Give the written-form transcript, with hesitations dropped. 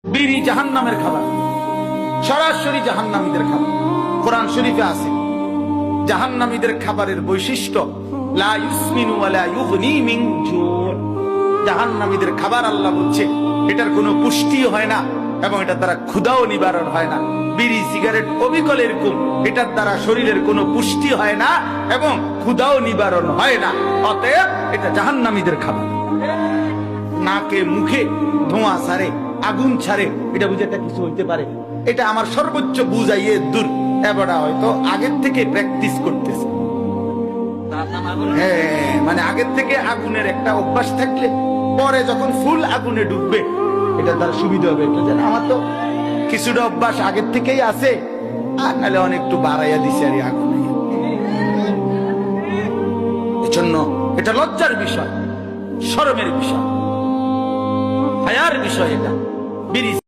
বিড়ি জাহান্নামের খাবার, সরাসরি জাহান্নামীদের খাবার। কোরআন শরীফে আছে জাহান্নামীদের খাবারের বৈশিষ্ট্য লা ইউসমিনু ওয়া লা ইউগনি মিন জু'। জাহান্নামীদের খাবার আল্লাহ বলছে এটার কোনো পুষ্টি হয় না এবং এটার দ্বারা ক্ষুধাও নিবারণ হয় না। বিড়ি সিগারেট অবিকল এরকম, এটার দ্বারা শরীরের কোনো পুষ্টি হয় না এবং ক্ষুধাও নিবারণ হয় না। অতএব এটা জাহান্নামীদের খাবার। নাকে মুখে ধোঁয়া ছাড়ে, আগুন ছাড়ে, এটা বুঝে একটা কিছু হইতে পারে? এটা আমার সর্বোচ্চ বুঝাইয়ে দূর। এবারে হয়তো আগের থেকে প্র্যাকটিস করতেছে। হ্যাঁ, মানে আগের থেকে আগুনের একটা অভ্যাস থাকলে পরে যখন ফুল আগুনে ডুববে এটা তার সুবিধা হবে। এটা জানে আমার তো কিছুটা অভ্যাস আগের থেকেই আছে, আর নাহলে অনেক একটু বাড়াইয়া দিছে আর আগুনে। এজন্য এটা লজ্জার বিষয়, শরমের বিষয়, হায়ার বিষয়। এটা বিড়ি